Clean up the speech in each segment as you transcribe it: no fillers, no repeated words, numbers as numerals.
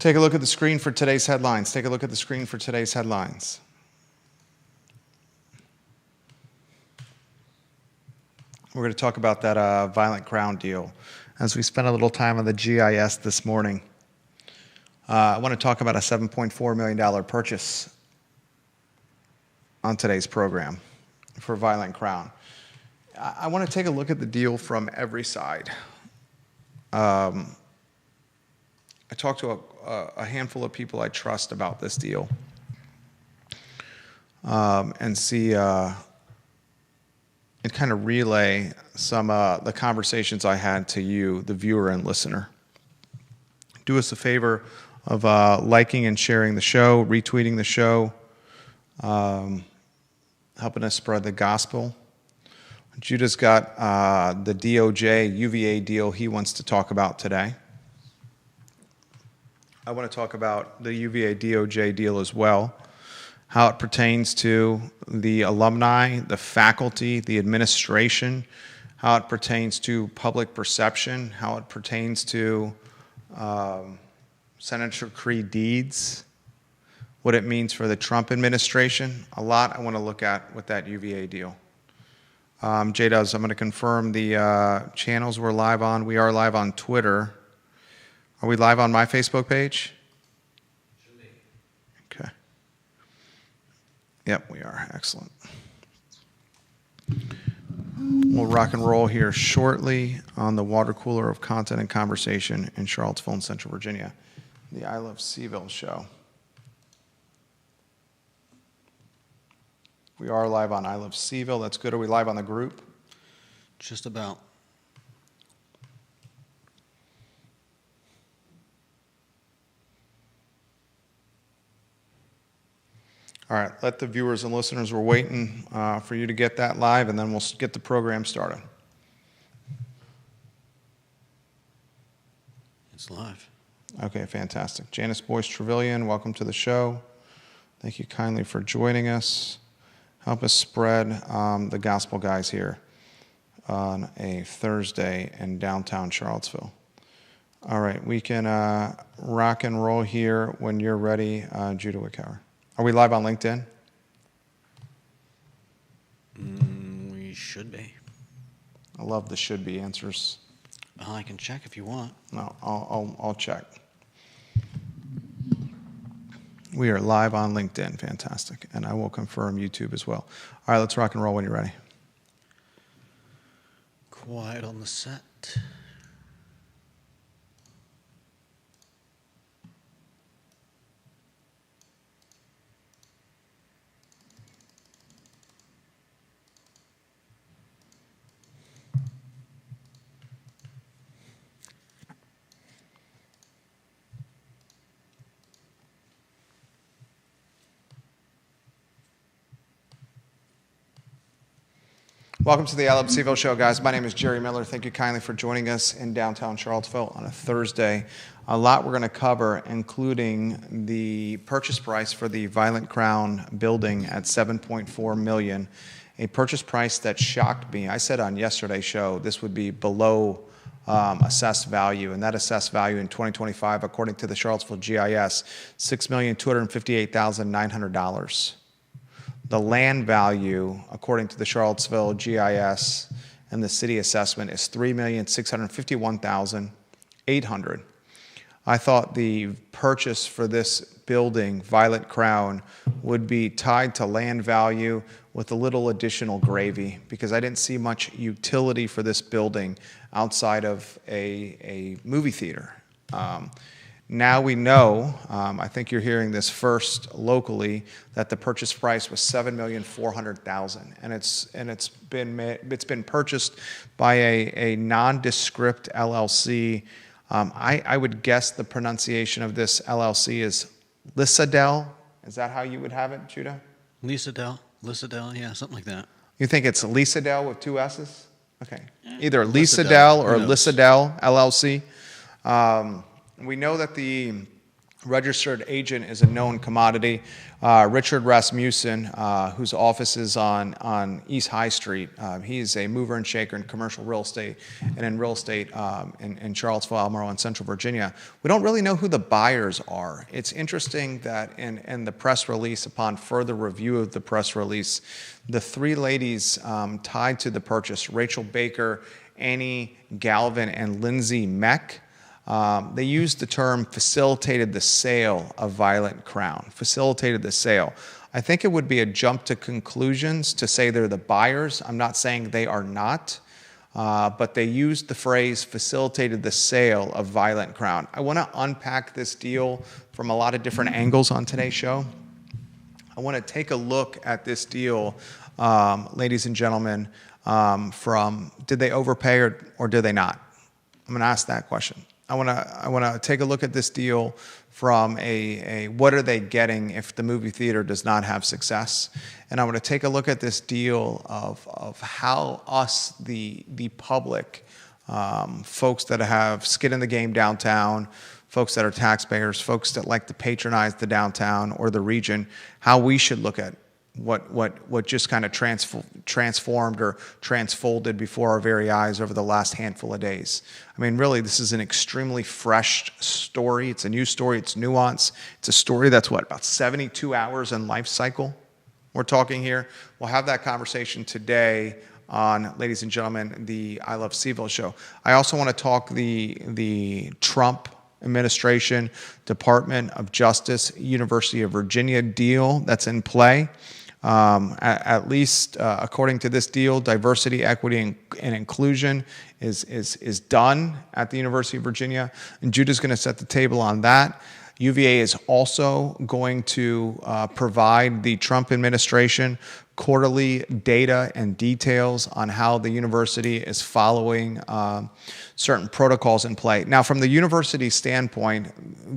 Take a look at the screen for today's headlines. Take a look at the screen for today's headlines. We're going to talk about that Violent Crown deal. As we spent a little time on the GIS this morning, I want to talk about a $7.4 million purchase on today's program for Violent Crown. I want to take a look at the deal from every side. I talked to a handful of people I trust about this deal and see and kind of relay some the conversations I had to you, the viewer and listener. Do us a favor of liking and sharing the show, retweeting the show, helping us spread the gospel. Judah's got the DOJ, UVA deal he wants to talk about today. I want to talk about the UVA DOJ deal as well, how it pertains to the alumni, the faculty, the administration, how it pertains to public perception, how it pertains to Senator Creed deeds, what it means for the Trump administration. A lot I want to look at with that UVA deal. J-Dubs, I'm going to confirm the channels we're live on. We are live on Twitter. Are we live on my Facebook page? Should be. Okay. Yep, we are. Excellent. We'll rock and roll here shortly on the water cooler of content and conversation in Charlottesville and Central Virginia, the I Love CVille show. We are live on I Love CVille. That's good. Are we live on the group? Just about. All right, let the viewers and listeners, we're waiting for you to get that live, and then we'll get the program started. It's live. Okay, fantastic. Janice Boyce Trevelyan, welcome to the show. Thank you kindly for joining us. Help us spread the gospel guys here on a Thursday in downtown Charlottesville. All right, we can rock and roll here when you're ready, Judah Wickhauer. Are we live on LinkedIn? We should be. I love the should be answers. I can check if you want. No, I'll check. We are live on LinkedIn. Fantastic. And I will confirm YouTube as well. All right, let's rock and roll when you're ready. Quiet on the set. Welcome to the I Love CVille show, guys. My name is Jerry Miller. Thank you kindly for joining us in downtown Charlottesville on a Thursday. A lot we're going to cover, including the purchase price for the Violent Crown building at $7.4 million, a purchase price that shocked me. I said on yesterday's show this would be below assessed value, and that assessed value in 2025, according to the Charlottesville GIS, $6,258,900. The land value, according to the Charlottesville GIS and the city assessment, is $3,651,800. I thought the purchase for this building, Violent Crown, would be tied to land value with a little additional gravy, because I didn't see much utility for this building outside of a movie theater. Now we know, I think you're hearing this first locally, that the purchase price was $7,400,000, and it's been purchased by a nondescript LLC. I would guess the pronunciation of this LLC is Lissadell. Is that how you would have it, Judah? Lissadell, yeah, something like that. You think it's Lissadell with two S's? Okay, either Lissadell Lissadell or Lissadell LLC. We know that the Registered agent is a known commodity. Richard Rasmussen, whose office is on East High Street, he's a mover and shaker in commercial real estate and in real estate in Charlottesville, Albemarle, and Central Virginia. We don't really know who the buyers are. It's interesting that in the press release, upon further review of the press release, the three ladies tied to the purchase, Rachel Baker, Annie Galvin, and Lindsay Meck, they used the term facilitated the sale of Violet Crown, facilitated the sale. I think it would be a jump to conclusions to say they're the buyers. I'm not saying they are not, but they used the phrase facilitated the sale of Violet Crown. I want to unpack this deal from a lot of different angles on today's show. I want to take a look at this deal, ladies and gentlemen, from did they overpay or did they not? I'm going to ask that question. I want to take a look at this deal from a what are they getting if the movie theater does not have success, and I want to take a look at this deal of how us the public, folks that have skin in the game downtown, folks that are taxpayers, folks that like to patronize the downtown or the region, how we should look at what just kind of transformed or transfolded before our very eyes over the last handful of days. I mean, really, this is an extremely fresh story. It's a new story. It's nuanced. It's a story that's, about 72 hours in life cycle we're talking here. We'll have that conversation today on, ladies and gentlemen, the I Love CVille show. I also want to talk the Trump administration, Department of Justice, University of Virginia deal that's in play. At least according to this deal, diversity, equity, and inclusion is done at the University of Virginia, and Judah's going to set the table on that. UVA is also going to provide the Trump administration quarterly data and details on how the university is following certain protocols in play. Now, from the university standpoint,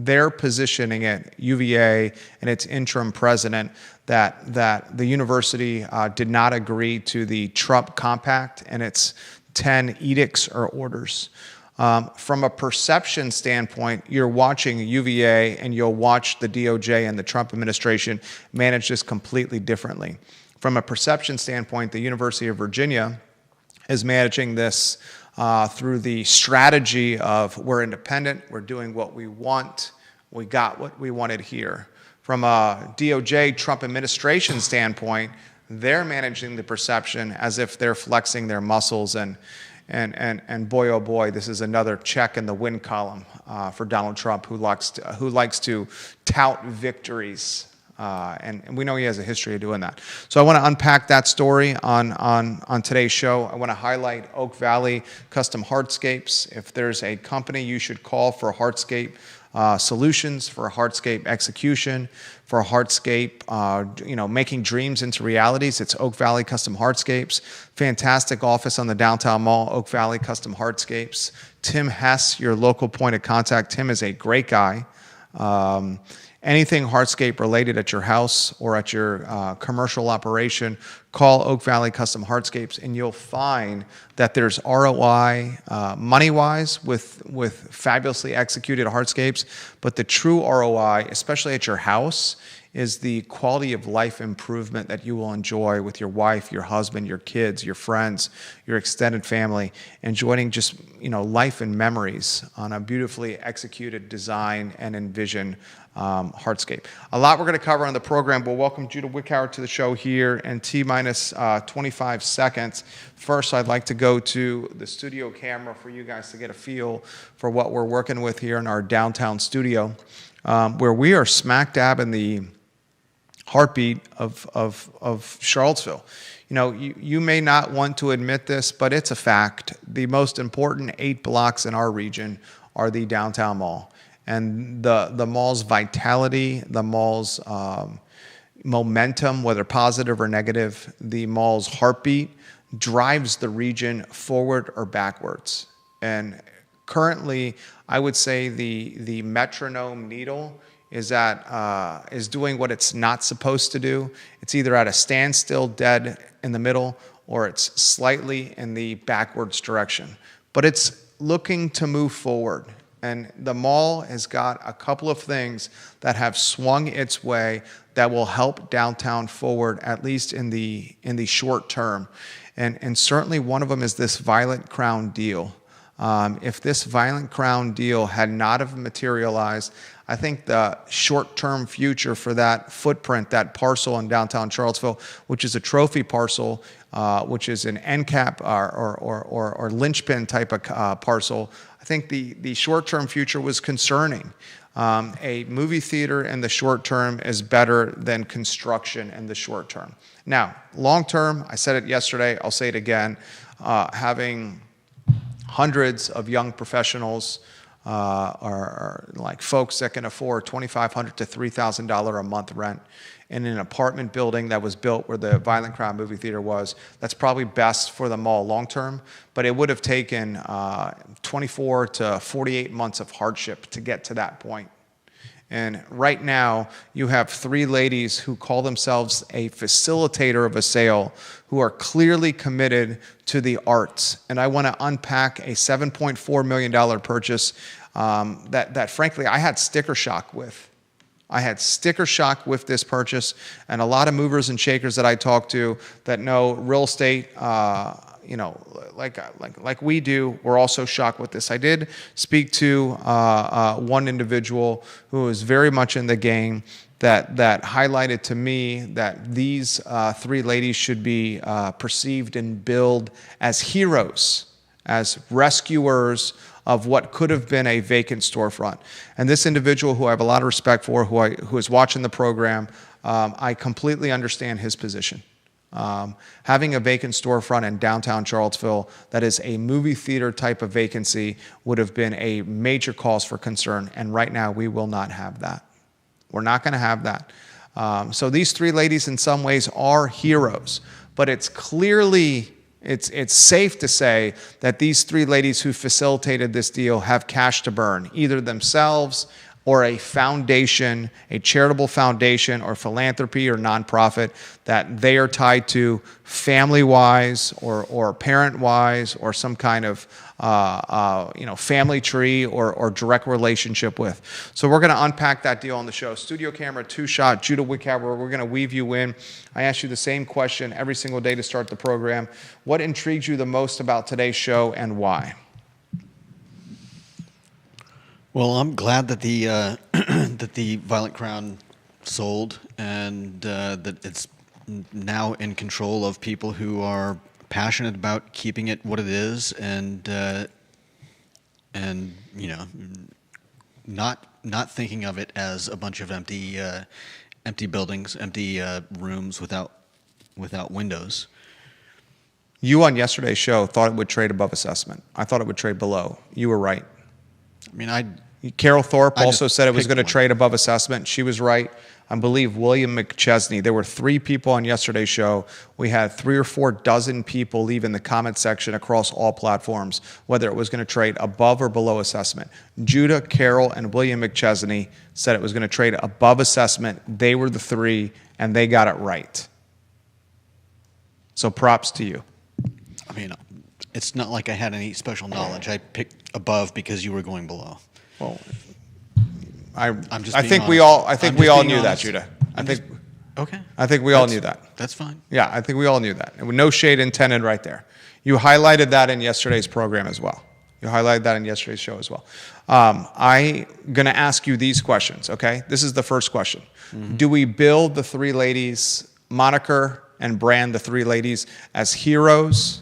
they're positioning it, UVA and its interim president, that the university did not agree to the Trump Compact and its 10 edicts or orders. From a perception standpoint, you're watching UVA and you'll watch the DOJ and the Trump administration manage this completely differently. From a perception standpoint, the University of Virginia is managing this through the strategy of we're independent, we're doing what we want, we got what we wanted here. From a DOJ Trump administration standpoint, they're managing the perception as if they're flexing their muscles and boy, oh boy, this is another check in the win column for Donald Trump, who likes to tout victories. And we know he has a history of doing that. So I want to unpack that story on today's show. I want to highlight Oak Valley Custom Hardscapes. If there's a company you should call for hardscape solutions, for hardscape execution, for hardscape, making dreams into realities, it's Oak Valley Custom Hardscapes. Fantastic office on the downtown mall, Oak Valley Custom Hardscapes. Tim Hess, your local point of contact. Tim is a great guy. Anything hardscape related at your house or at your commercial operation, call Oak Valley Custom Hardscapes, and you'll find that there's ROI money-wise with fabulously executed hardscapes, but the true ROI, especially at your house, is the quality of life improvement that you will enjoy with your wife, your husband, your kids, your friends, your extended family, enjoying just life and memories on a beautifully executed design and envision hardscape. A lot we're going to cover on the program. We'll welcome Judah Wickhauer to the show here in T-minus 25 seconds. First, I'd like to go to the studio camera for you guys to get a feel for what we're working with here in our downtown studio, where we are smack dab in the heartbeat of Charlottesville. You may not want to admit this, but it's a fact. The most important 8 blocks in our region are the downtown mall. And the mall's vitality, the mall's momentum, whether positive or negative, the mall's heartbeat drives the region forward or backwards. And currently, I would say the metronome needle is doing what it's not supposed to do. It's either at a standstill dead in the middle or it's slightly in the backwards direction. But it's looking to move forward. And the mall has got a couple of things that have swung its way that will help downtown forward, at least in the short term. And certainly one of them is this Violet Crown deal. If this Violent Crown deal had not have materialized, I think the short-term future for that footprint, that parcel in downtown Charlottesville, which is a trophy parcel, which is an end cap or linchpin type of parcel, I think the short-term future was concerning. A movie theater in the short term is better than construction in the short term. Now, long term, I said it yesterday, I'll say it again, having hundreds of young professionals or like folks that can afford $2,500 to $3,000 a month rent in an apartment building that was built where the Violent Crown movie theater was. That's probably best for the mall long term, but it would have taken 24 to 48 months of hardship to get to that point. And right now, you have three ladies who call themselves a facilitator of a sale who are clearly committed to the arts. And I want to unpack a $7.4 million purchase that frankly, I had sticker shock with. I had sticker shock with this purchase, and a lot of movers and shakers that I talk to that know real estate, like we do, were also shocked with this. I did speak to one individual who is very much in the game that highlighted to me that these three ladies should be perceived and billed as heroes, as rescuers of what could have been a vacant storefront. And this individual, who I have a lot of respect for, who is watching the program, I completely understand his position. Having a vacant storefront in downtown Charlottesville that is a movie theater type of vacancy would have been a major cause for concern, and right now we will not have that. We're not going to have that. So these three ladies in some ways are heroes, but it's clearly, it's safe to say that these three ladies who facilitated this deal have cash to burn, either themselves or a foundation, a charitable foundation or philanthropy or nonprofit that they are tied to family-wise or parent-wise or some kind of family tree or direct relationship with. So we're going to unpack that deal on the show. Studio camera, two-shot, Judah Wickhauer, we're going to weave you in. I ask you the same question every single day to start the program. What intrigues you the most about today's show and why? Well, I'm glad that the that the Violent Crown sold and that it's now in control of people who are passionate about keeping it what it is and not thinking of it as a bunch of empty buildings, empty rooms without windows. You on yesterday's show thought it would trade above assessment. I thought it would trade below. You were right. I mean, Carol Thorpe also said it was going to one. trade above assessment. She was right. I believe William McChesney. There were three people on yesterday's show. We had 3 or 4 dozen people leave in the comment section across all platforms, whether it was going to trade above or below assessment. Judah, Carol, and William McChesney said it was going to trade above assessment. They were the three, and they got it right. So props to you. I mean, it's not like I had any special knowledge. I picked above because you were going below. Well, I think honest. we all knew that, honest. Judah. Okay. I think we all knew that. That's fine. Yeah, I think we all knew that. And with no shade intended right there. You highlighted that in yesterday's program as well. You highlighted that in yesterday's show as well. I'm going to ask you these questions, okay? This is the first question. Mm-hmm. Do we build the three ladies moniker and brand the three ladies as heroes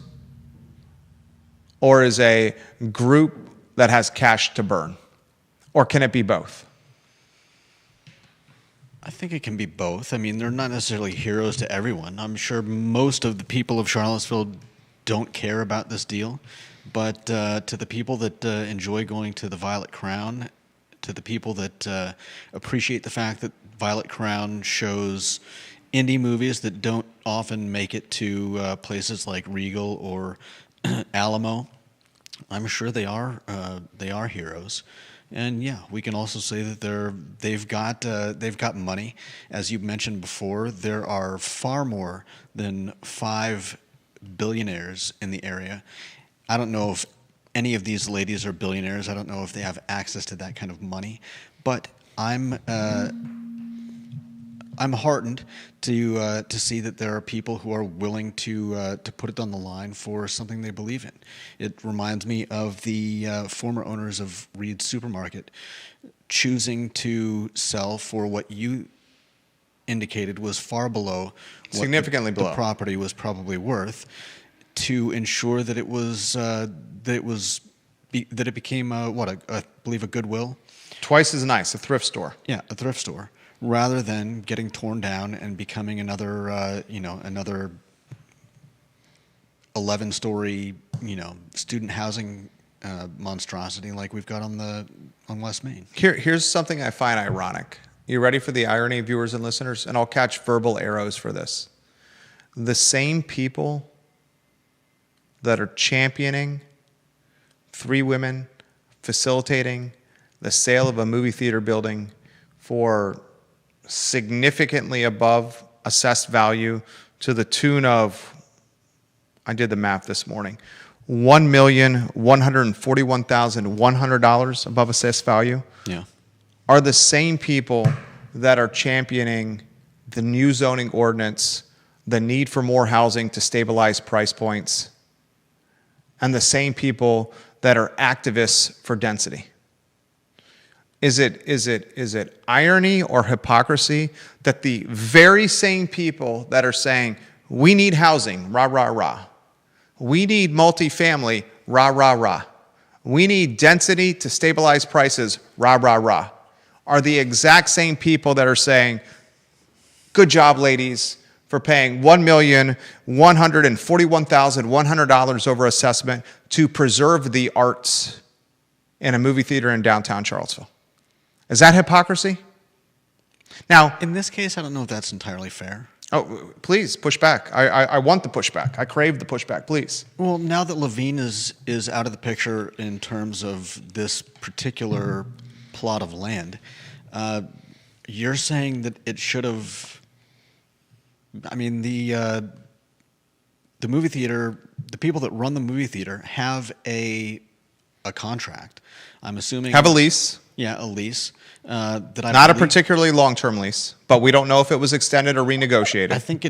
or as a group that has cash to burn? Or can it be both? I think it can be both. I mean, they're not necessarily heroes to everyone. I'm sure most of the people of Charlottesville don't care about this deal. But to the people that enjoy going to the Violet Crown, to the people that appreciate the fact that Violet Crown shows indie movies that don't often make it to places like Regal or Alamo, I'm sure they are heroes. And yeah, we can also say that they've got money. As you mentioned before, there are far more than 5 billionaires in the area. I don't know if any of these ladies are billionaires. I don't know if they have access to that kind of money, but I'm heartened to see that there are people who are willing to put it on the line for something they believe in. It reminds me of the former owners of Reed's Supermarket choosing to sell for what you indicated was far below what Significantly below the property was probably worth, to ensure that it became I believe a Goodwill. Twice as nice, a thrift store. Yeah, a thrift store, rather than getting torn down and becoming another 11-story student housing monstrosity like we've got on West Main. Here's something I find ironic. You ready for the irony, viewers and listeners? And I'll catch verbal arrows for this. The same people that are championing 3 women facilitating the sale of a movie theater building for significantly above assessed value to the tune of, I did the math this morning, $1,141,100 above assessed value. Yeah. Are the same people that are championing the new zoning ordinance, the need for more housing to stabilize price points, and the same people that are activists for density. Is it irony or hypocrisy that the very same people that are saying, we need housing, rah, rah, rah. We need multifamily, rah, rah, rah. We need density to stabilize prices, rah, rah, rah, are the exact same people that are saying, good job, ladies, for paying $1,141,100 over assessment to preserve the arts in a movie theater in downtown Charlottesville. Is that hypocrisy? Now, in this case, I don't know if that's entirely fair. Oh, please, push back. I want the pushback. I crave the pushback, please. Well, now that Levine is out of the picture in terms of this particular plot of land, you're saying that it should have... I mean, the movie theater, the people that run the movie theater have a contract. I'm assuming... Have a lease. Yeah, a lease. Not a particularly long-term lease, but we don't know if it was extended or renegotiated. I think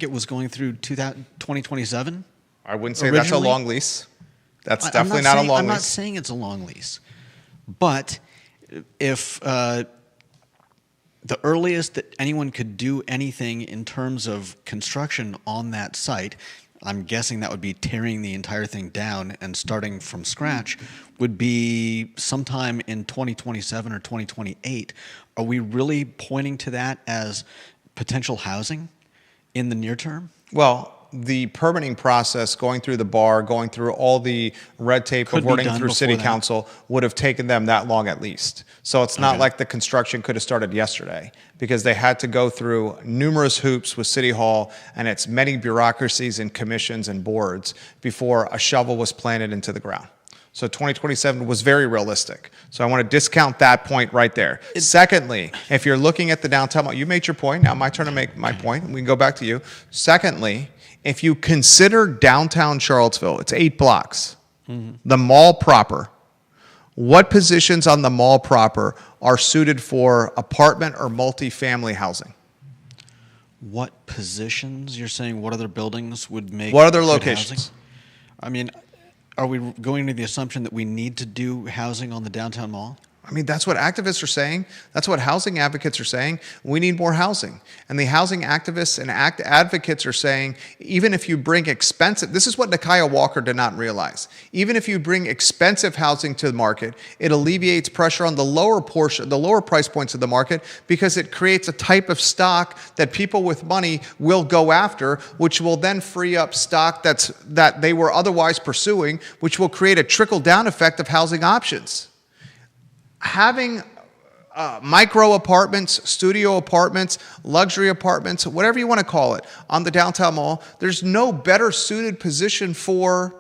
it was going through 2027. I wouldn't say that's a long lease. That's definitely not a long lease. I'm not saying it's a long lease, but if the earliest that anyone could do anything in terms of construction on that site, I'm guessing that would be tearing the entire thing down and starting from scratch, would be sometime in 2027 or 2028. Are we really pointing to that as potential housing in the near term? Well, the permitting process, going through the bar, going through all the red tape of working through city council would have taken them that long at least. So it's not like the construction could have started yesterday, because they had to go through numerous hoops with City Hall and its many bureaucracies and commissions and boards before a shovel was planted into the ground. So 2027 was very realistic. So I want to discount that point right there. Secondly, if you're looking at the downtown, you made your point. Now my turn to make my point. We can go back to you. Secondly, if you consider downtown Charlottesville, it's 8 blocks, the mall proper, what positions on the mall proper are suited for apartment or multifamily housing? What positions? You're saying what other buildings would make What other good locations? housing? I mean, are we going to the assumption that we need to do housing on the downtown mall? I mean, that's what activists are saying. That's what housing advocates are saying. We need more housing. And the housing activists and advocates are saying, even if you bring expensive, this is what Nakia Walker did not realize. Even if you bring expensive housing to the market, it alleviates pressure on the lower portion, the lower price points of the market, because it creates a type of stock that people with money will go after, which will then free up stock that they were otherwise pursuing, which will create a trickle-down effect of housing options. Having micro apartments, studio apartments, luxury apartments, whatever you want to call it, on the downtown mall, there's no better suited position for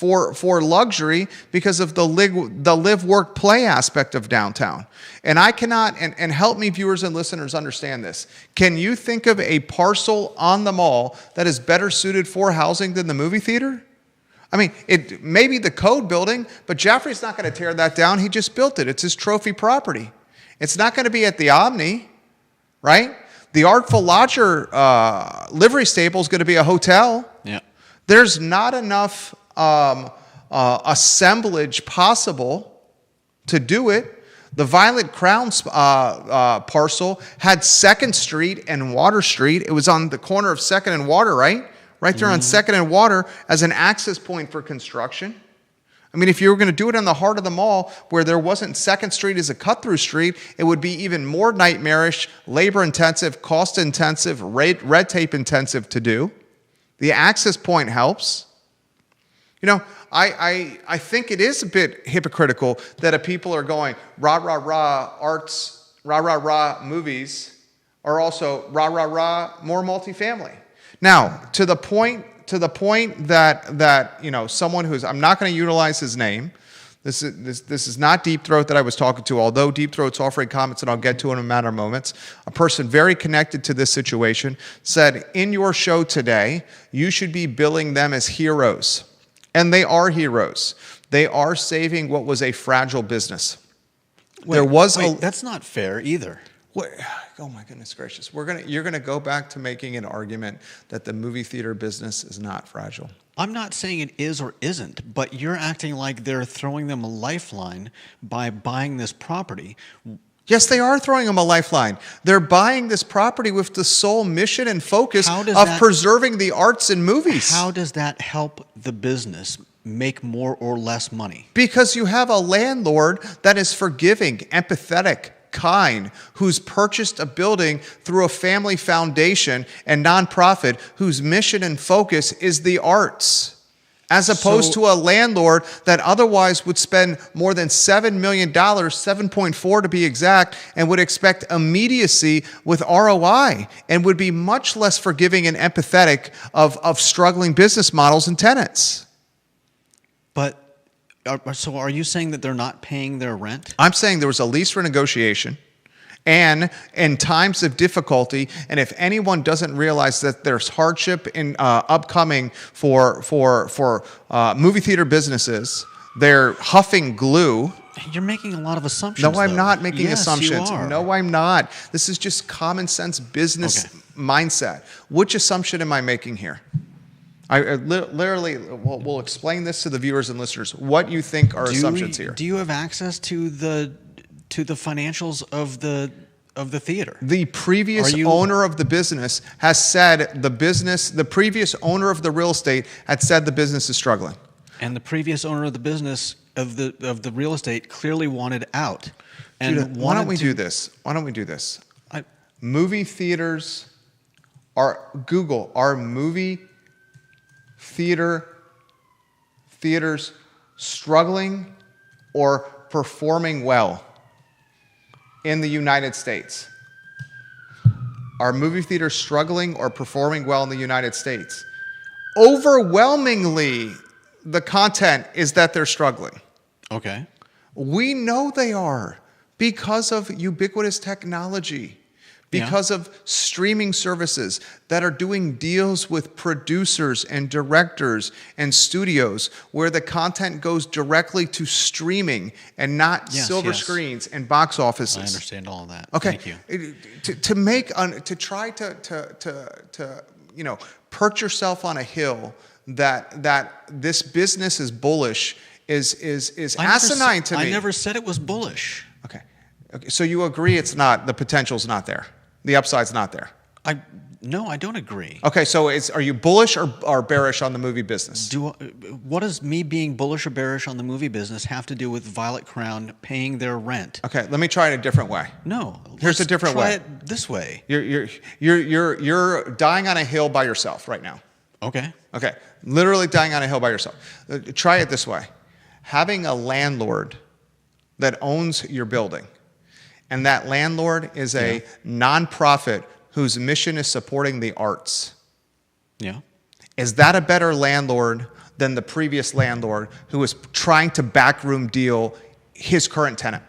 luxury because of the live, work, play aspect of downtown. And I cannot, and help me viewers and listeners understand this. Can you think of a parcel on the mall that is better suited for housing than the movie theater? I mean, it may be the code building, but Jaffrey's not going to tear that down. He just built it. It's his trophy property. It's not going to be at the Omni, right? The Artful Lodger livery stable is going to be a hotel. Yeah. There's not enough assemblage possible to do it. The Violet Crown parcel had 2nd Street and Water Street. It was on the corner of 2nd and Water, right? Right there on 2nd and Water as an access point for construction. I mean, if you were going to do it in the heart of the mall where there wasn't 2nd Street as a cut-through street, it would be even more nightmarish, labor-intensive, cost-intensive, red tape-intensive to do. The access point helps. You know, I think it is a bit hypocritical that people are going, rah, rah, rah, arts, rah, rah, rah, movies, are also rah, rah, rah, more multifamily. Now, to the point that you know, someone who's, I'm not going to utilize his name. This is not Deep Throat that I was talking to, although Deep Throat's offering comments, and I'll get to in a matter of moments. A person very connected to this situation said, in your show today, you should be billing them as heroes. And they are heroes. They are saving what was a fragile business. Wait, that's not fair either. Oh my goodness gracious! You're gonna go back to making an argument that the movie theater business is not fragile. I'm not saying it is or isn't, but you're acting like they're throwing them a lifeline by buying this property. Yes, they are throwing them a lifeline. They're buying this property with the sole mission and focus of preserving the arts and movies. How does that help the business make more or less money? Because you have a landlord that is forgiving, empathetic, kind, who's purchased a building through a family foundation and nonprofit whose mission and focus is the arts. As opposed to a landlord that otherwise would spend more than $7 million, 7.4 to be exact, and would expect immediacy with ROI and would be much less forgiving and empathetic of struggling business models and tenants. But, so are you saying that they're not paying their rent? I'm saying there was a lease renegotiation. And in times of difficulty, and if anyone doesn't realize that there's hardship in upcoming for movie theater businesses, they're huffing glue. You're making a lot of assumptions. No, I'm not making assumptions. You are. No, I'm not. This is just common sense business mindset. Which assumption am I making here? I literally will explain this to the viewers and listeners. What you think are assumptions here? Do you have access to the financials of the theater? The previous owner of the business has said the previous owner of the real estate had said the business is struggling. And the previous owner of the business of the real estate clearly wanted out. And Judah, why don't we do this? Movie theaters are movie theaters struggling or performing well in the United States? Are movie theaters struggling or performing well in the United States? Overwhelmingly, the content is that they're struggling. Okay. We know they are because of ubiquitous technology, because of streaming services that are doing deals with producers and directors and studios where the content goes directly to streaming and not silver screens and box offices. I understand all of that. Okay. Thank you. To try to perch yourself on a hill that this business is bullish is asinine to me. I never said it was bullish. Okay. So you agree it's not, the potential's not there. The upside's not there. No, I don't agree. Okay, so are you bullish or bearish on the movie business? What does me being bullish or bearish on the movie business have to do with Violet Crown paying their rent? Okay, let me try it a different way. No, here's a different way. Try it this way. You're dying on a hill by yourself right now. Okay. Okay, literally dying on a hill by yourself. Try it this way. Having a landlord that owns your building, and that landlord is a nonprofit whose mission is supporting the arts. Yeah. Is that a better landlord than the previous landlord who was trying to backroom deal his current tenant?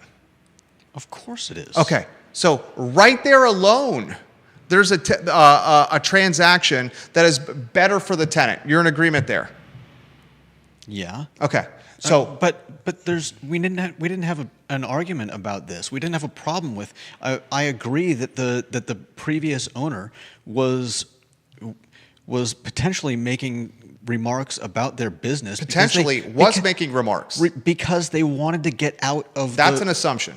Of course it is. Okay, so right there alone, there's a transaction that is better for the tenant. You're in agreement there? Yeah. Okay. So, but we didn't have an argument about this. We didn't have a problem with. I agree that the previous owner was potentially making remarks about their business. Making remarks. Because they wanted to get out of. That's an assumption.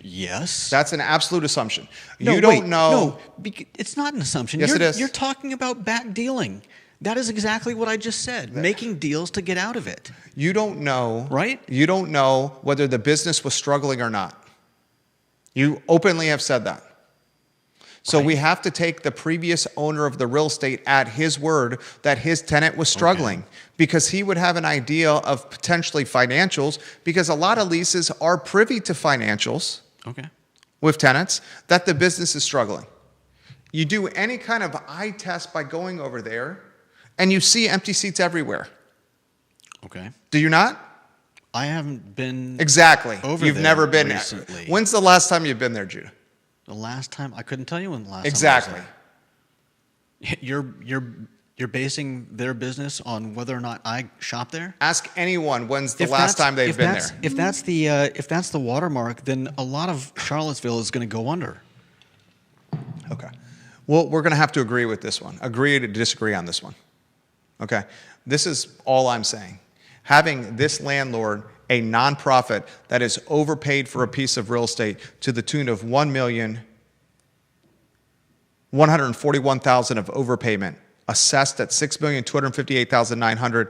Yes. That's an absolute assumption. No, you don't wait, know. No, it's not an assumption. Yes, it is. You're talking about back dealing. That is exactly what I just said. Making deals to get out of it. You don't know. Right? You don't know whether the business was struggling or not. You openly have said that. So we have to take the previous owner of the real estate at his word that his tenant was struggling, because he would have an idea of potentially financials, because a lot of leases are privy to financials with tenants that the business is struggling. You do any kind of eye test by going over there and you see empty seats everywhere. Okay. Do you not? I haven't been Exactly. over You've there never been recently. When's the last time you've been there, Judah? The last time I couldn't tell you when the last Exactly. time I was there. You're basing their business on whether or not I shop there? Ask anyone when's the last time they've been there. If that's the watermark, then a lot of Charlottesville is going to go under. Okay. Well, we're going to have to agree with this one. Agree to disagree on this one. Okay. This is all I'm saying. Having this landlord, a nonprofit that is overpaid for a piece of real estate to the tune of $1,141,000 of overpayment, assessed at $6,258,900,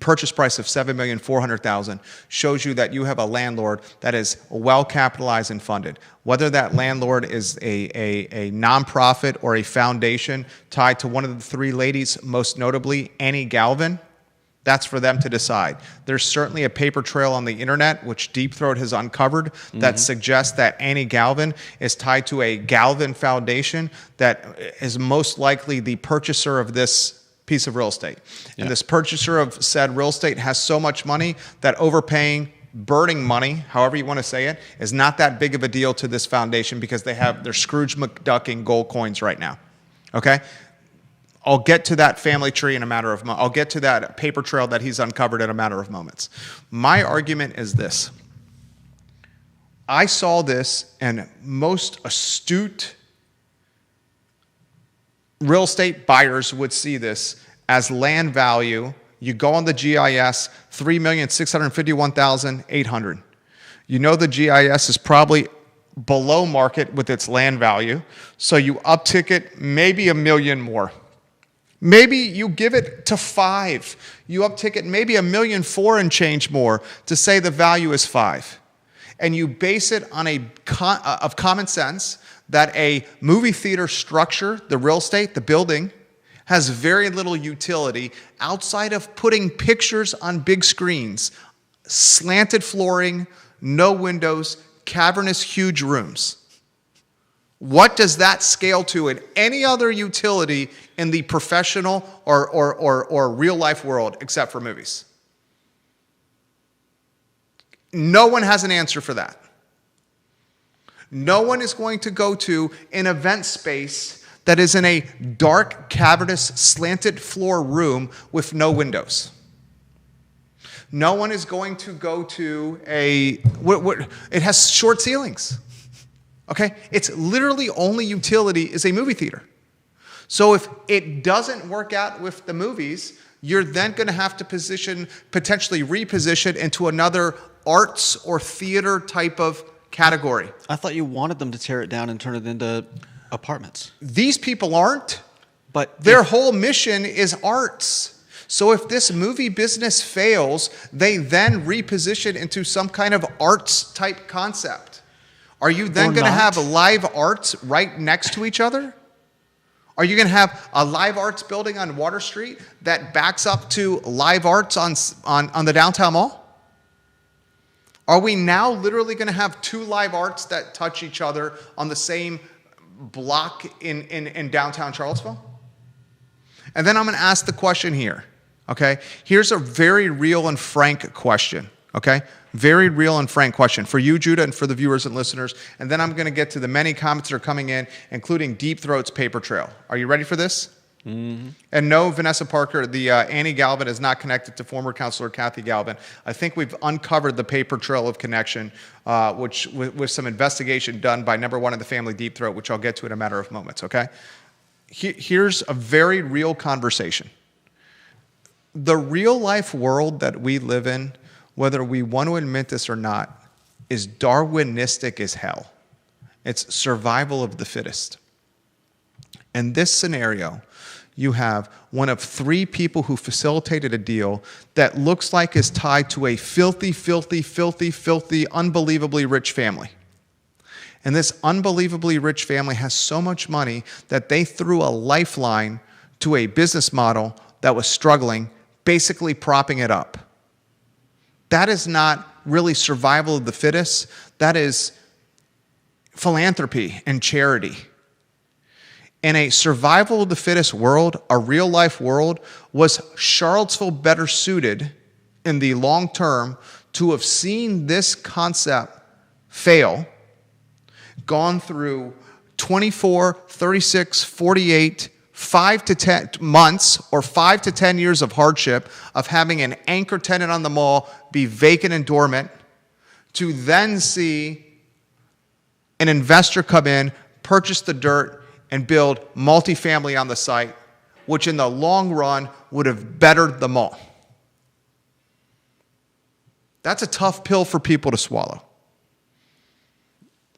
purchase price of $7,400,000, shows you that you have a landlord that is well capitalized and funded. Whether that landlord is a nonprofit or a foundation tied to one of the three ladies, most notably Annie Galvin, that's for them to decide. There's certainly a paper trail on the internet, which Deep Throat has uncovered, that suggests that Annie Galvin is tied to a Galvin Foundation that is most likely the purchaser of this piece of real estate. Yeah. And this purchaser of said real estate has so much money that overpaying, burning money, however you want to say it, is not that big of a deal to this foundation, because they're Scrooge McDuck in gold coins right now. Okay? I'll get to that family tree in a matter of moments. I'll get to that paper trail that he's uncovered in a matter of moments. My argument is this. I saw this, and most astute real estate buyers would see this as land value. You go on the GIS, $3,651,800. You know the GIS is probably below market with its land value, so you uptick it maybe $1 million more. Maybe you give it to 5. You uptick it maybe $1.4 million and change more to say the value is 5. And you base it on of common sense that a movie theater structure, the real estate, the building, has very little utility outside of putting pictures on big screens, slanted flooring, no windows, cavernous huge rooms. What does that scale to in any other utility in the professional or real life world except for movies? No one has an answer for that. No one is going to go to an event space that is in a dark, cavernous, slanted floor room with no windows. No one is going to go to it has short ceilings. Okay? It's literally only utility is a movie theater. So if it doesn't work out with the movies, you're then going to have to potentially reposition into another arts or theater type of category. I thought you wanted them to tear it down and turn it into apartments. These people aren't. But their whole mission is arts. So if this movie business fails, they then reposition into some kind of arts type concept. Are you then going to have live arts right next to each other? Are you going to have a live arts building on Water Street that backs up to live arts on the downtown mall? Are we now literally going to have 2 live arts that touch each other on the same block in downtown Charlottesville? And then I'm going to ask the question here, okay? Here's a very real and frank question, okay? Very real and frank question for you, Judah, and for the viewers and listeners. And then I'm going to get to the many comments that are coming in, including Deep Throat's paper trail. Are you ready for this? And no, Vanessa Parker, the Annie Galvin is not connected to former counselor Kathy Galvin. I think we've uncovered the paper trail of connection, which with some investigation done by number one in the family, Deep Throat, which I'll get to in a matter of moments, okay? Here's a very real conversation. The real life world that we live in, whether we want to admit this or not, is Darwinistic as hell. It's survival of the fittest. In this scenario, you have one of three people who facilitated a deal that looks like is tied to a filthy, filthy, filthy, filthy, unbelievably rich family. And this unbelievably rich family has so much money that they threw a lifeline to a business model that was struggling, basically propping it up. That is not really survival of the fittest. That is philanthropy and charity. In a survival of the fittest world, a real life world, was Charlottesville better suited in the long term to have seen this concept fail, gone through 24, 36, 48, 5 to 10 months or 5 to 10 years of hardship of having an anchor tenant on the mall be vacant and dormant, to then see an investor come in, purchase the dirt, and build multifamily on the site, which in the long run would have bettered the mall. That's a tough pill for people to swallow.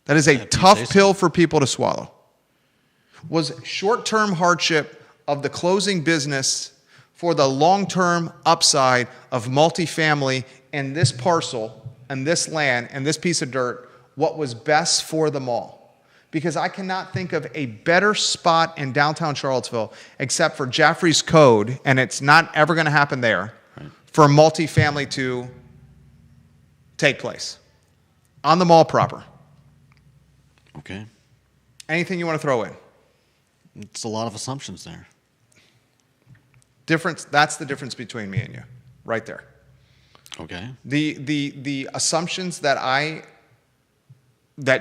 That is a tough pill for people to swallow. Was short-term hardship of the closing business for the long-term upside of multifamily and this parcel and this land and this piece of dirt what was best for the mall? Because I cannot think of a better spot in downtown Charlottesville except for Jaffrey's Code, and it's not ever going to happen there, for multifamily to take place on the mall proper. Okay. Anything you want to throw in? It's a lot of assumptions there. That's the difference between me and you, right there. Okay. The assumptions that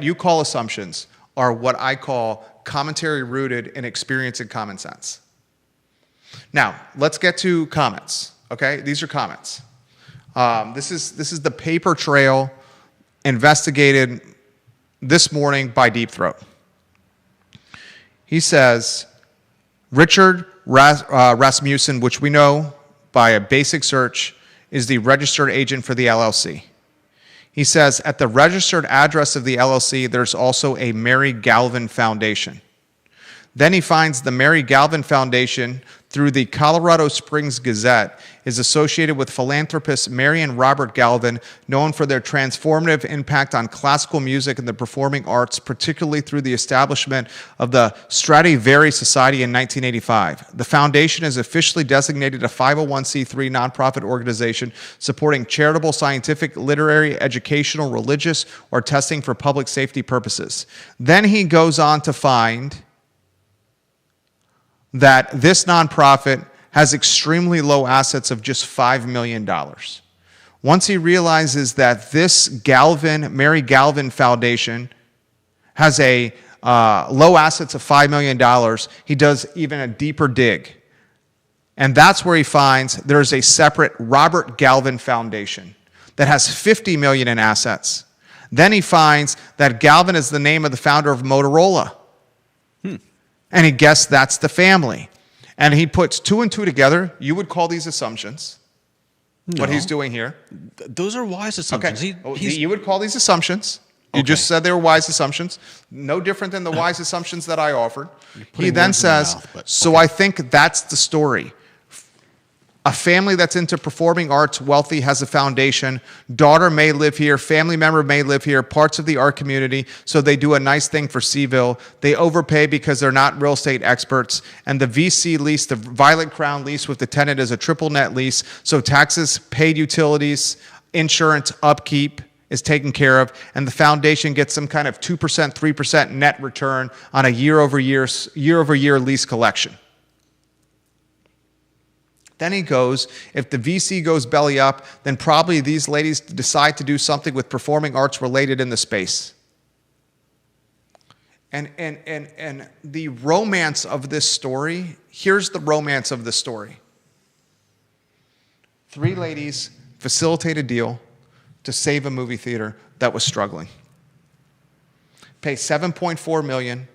you call assumptions are what I call commentary rooted in experience and common sense. Now, let's get to comments, okay? These are comments. This is the paper trail investigated this morning by Deep Throat. He says, Richard Rasmussen, which we know by a basic search, is the registered agent for the LLC. He says, at the registered address of the LLC, there's also a Mary Galvin Foundation. Then he finds the Mary Galvin Foundation through the Colorado Springs Gazette is associated with philanthropists Mary and Robert Galvin, known for their transformative impact on classical music and the performing arts, particularly through the establishment of the Stradivari Society in 1985. The foundation is officially designated a 501c3 nonprofit organization supporting charitable, scientific, literary, educational, religious, or testing for public safety purposes. Then he goes on to find that this nonprofit has extremely low assets of just $5 million. Once he realizes that this Mary Galvin Foundation has a low assets of $5 million, he does even a deeper dig. And that's where he finds there's a separate Robert Galvin Foundation that has $50 million in assets. Then he finds that Galvin is the name of the founder of Motorola. And he guessed that's the family. And he puts two and two together. You would call these assumptions. No. What he's doing here. Those are wise assumptions. Okay. You would call these assumptions. You just said they were wise assumptions. No different than the wise assumptions that I offered. He then says, I think that's the story. A family that's into performing arts, wealthy, has a foundation. Daughter may live here. Family member may live here. Parts of the art community. So they do a nice thing for CVille. They overpay because they're not real estate experts. And the VC lease, the Violet Crown lease with the tenant, is a triple net lease. So taxes, paid utilities, insurance, upkeep is taken care of. And the foundation gets some kind of 2%, 3% net return on a year-over-year lease collection. Then he goes, if the VC goes belly up, then probably these ladies decide to do something with performing arts related in the space. And the romance of this story, here's the romance of the story. 3 ladies facilitate a deal to save a movie theater that was struggling. Pay $7.4 million,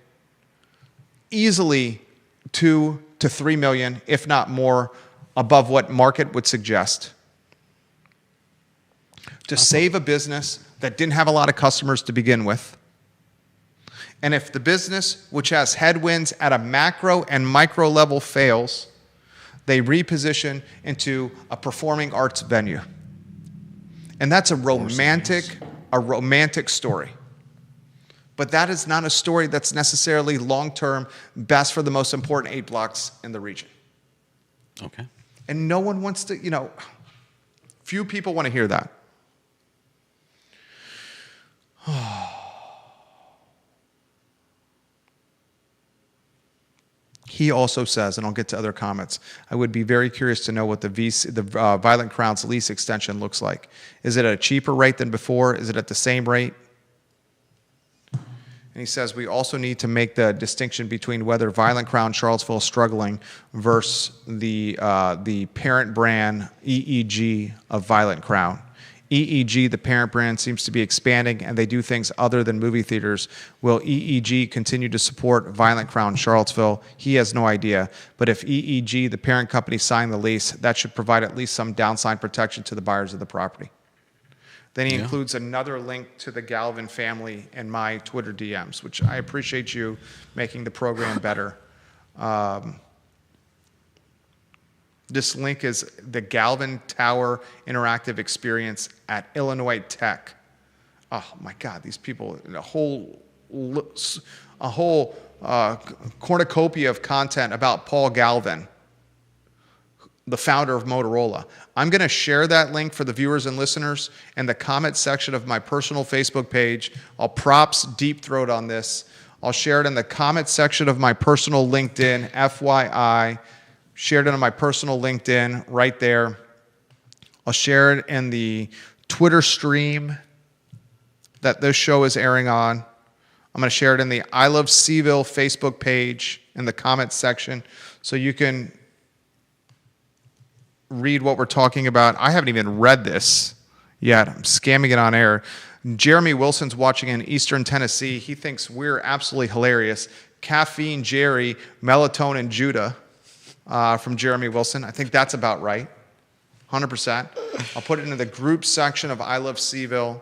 easily $2 to $3 million, if not more, above what market would suggest, to save a business that didn't have a lot of customers to begin with. And if the business, which has headwinds at a macro and micro level, fails, they reposition into a performing arts venue. And that's a romantic story. But that is not a story that's necessarily long-term best for the most important 8 blocks in the region. Okay. And no one wants to, few people want to hear that. He also says, and I'll get to other comments, I would be very curious to know what the Violent Crown's lease extension looks like. Is it at a cheaper rate than before? Is it at the same rate? And he says, we also need to make the distinction between whether Violent Crown Charlottesville is struggling versus the parent brand EEG of Violent Crown. EEG, the parent brand, seems to be expanding, and they do things other than movie theaters. Will EEG continue to support Violent Crown Charlottesville? He has no idea. But if EEG, the parent company, signed the lease, that should provide at least some downside protection to the buyers of the property. Then he includes another link to the Galvin family in my Twitter DMs, which I appreciate you making the program better. This link is the Galvin Tower Interactive Experience at Illinois Tech. Oh my God, these people, a whole cornucopia of content about Paul Galvin, the founder of Motorola. I'm going to share that link for the viewers and listeners in the comment section of my personal Facebook page. I'll props Deep Throat on this. I'll share it in the comment section of my personal LinkedIn, FYI. Shared it on my personal LinkedIn right there. I'll share it in the Twitter stream that this show is airing on. I'm going to share it in the I Love CVille Facebook page in the comments section so you can read what we're talking about. I haven't even read this yet. I'm scamming it on air. Jeremy Wilson's watching in Eastern Tennessee. He thinks we're absolutely hilarious. Caffeine Jerry, Melatonin Judah. From Jeremy Wilson. I think that's about right. 100%. I'll put it into the group section of I Love CVille.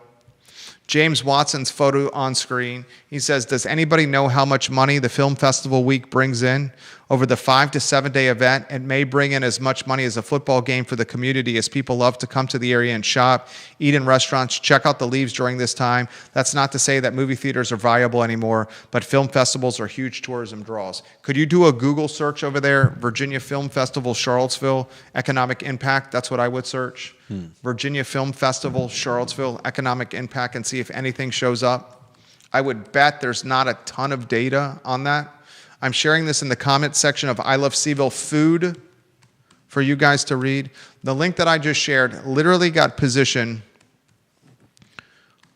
James Watson's photo on screen. He says, does anybody know how much money the Film Festival week brings in? Over the 5 to 7 day event, it may bring in as much money as a football game for the community, as people love to come to the area and shop, eat in restaurants, check out the leaves during this time. That's not to say that movie theaters are viable anymore, but film festivals are huge tourism draws. Could you do a Google search over there? Virginia Film Festival, Charlottesville, economic impact. That's what I would search. Virginia Film Festival, Charlottesville, economic impact, and see if anything shows up. I would bet there's not a ton of data on that. I'm sharing this in the comment section of I Love CVille Food for you guys to read. The link that I just shared literally got positioned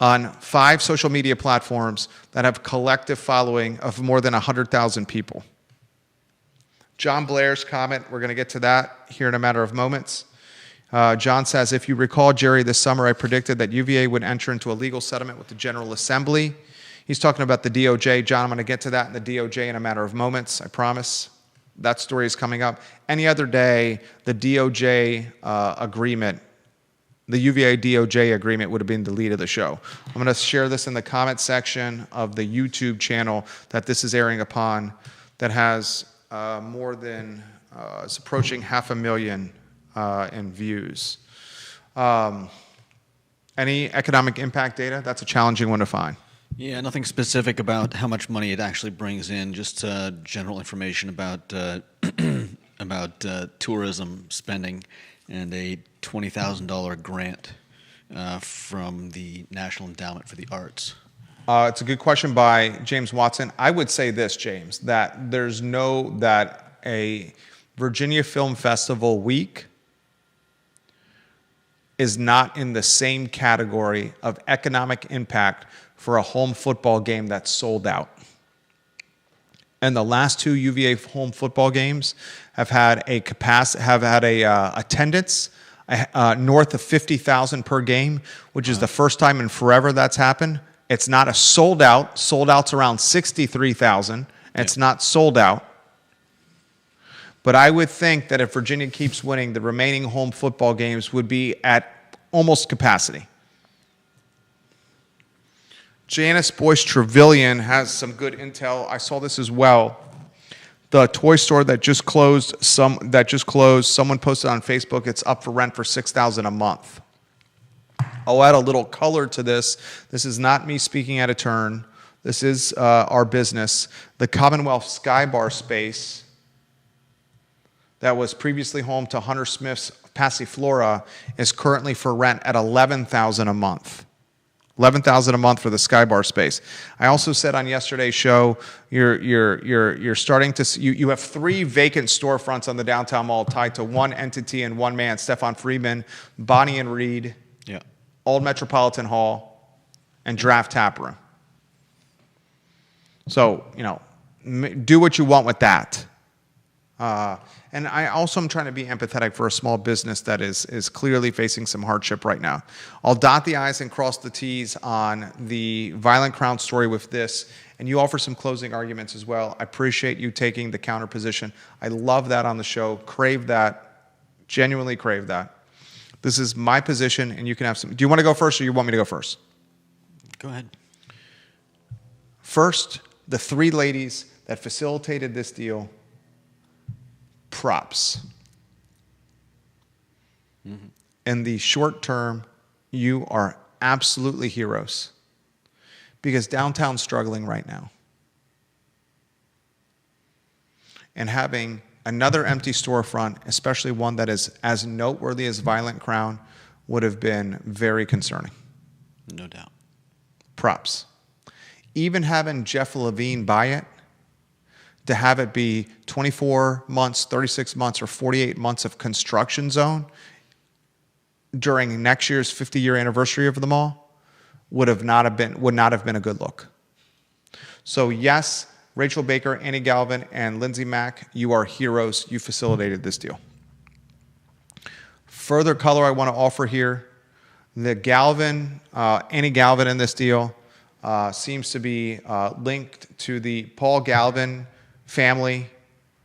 on 5 social media platforms that have collective following of more than 100,000 people. John Blair's comment, we're going to get to that here in a matter of moments. John says, if you recall, Jerry, this summer I predicted that UVA would enter into a legal settlement with the General Assembly. He's talking about the DOJ. John, I'm going to get to that in the DOJ in a matter of moments, I promise. That story is coming up. Any other day, the DOJ agreement, the UVA DOJ agreement would have been the lead of the show. I'm going to share this in the comment section of the YouTube channel that this is airing upon that has more than, it's approaching 500,000 in views. Any economic impact data? That's a challenging one to find. Yeah, nothing specific about how much money it actually brings in. Just general information about tourism spending and a $20,000 grant from the National Endowment for the Arts. It's a good question by James Watson. I would say this, James, that that a Virginia Film Festival week is not in the same category of economic impact for a home football game that's sold out. And the last two UVA home football games have had a attendance north of 50,000 per game, which is the first time in forever that's happened. It's not a sold out. Sold out's around 63,000. It's not sold out. But I would think that if Virginia keeps winning, the remaining home football games would be at almost capacity. Janice Boyce Trevelyan has some good intel. I saw this as well. The toy store that just closed, someone posted on Facebook, it's up for rent for $6,000 a month. I'll add a little color to this. This is not me speaking out of turn. This is our business. The Commonwealth Sky Bar space that was previously home to Hunter Smith's Passiflora is currently for rent at $11,000 a month. $11,000 a month for the Sky Bar space. I also said on yesterday's show, you're starting to see, you have 3 vacant storefronts on the downtown mall tied to one entity and one man, Stefan Friedman, Bonnie and Reed, Old Metropolitan Hall, and Draft Tap Room. So, do what you want with that. And I also am trying to be empathetic for a small business that is clearly facing some hardship right now. I'll dot the I's and cross the T's on the Violent Crown story with this, and you offer some closing arguments as well. I appreciate you taking the counter position. I love that on the show. Crave that. Genuinely crave that. This is my position, and you can have some. Do you want to go first, or you want me to go first? Go ahead. First, the 3 ladies that facilitated this deal, props. Mm-hmm. In the short term, you are absolutely heroes because downtown's struggling right now. And having another empty storefront, especially one that is as noteworthy as Violent Crown, would have been very concerning. No doubt. Props. Even having Jeff Levine buy it, to have it be 24 months, 36 months, or 48 months of construction zone during next year's 50-year anniversary of the mall would not have been a good look. So yes, Rachel Baker, Annie Galvin, and Lindsay Mack, you are heroes. You facilitated this deal. Further color I want to offer here, the Annie Galvin in this deal seems to be linked to the Paul Galvin family,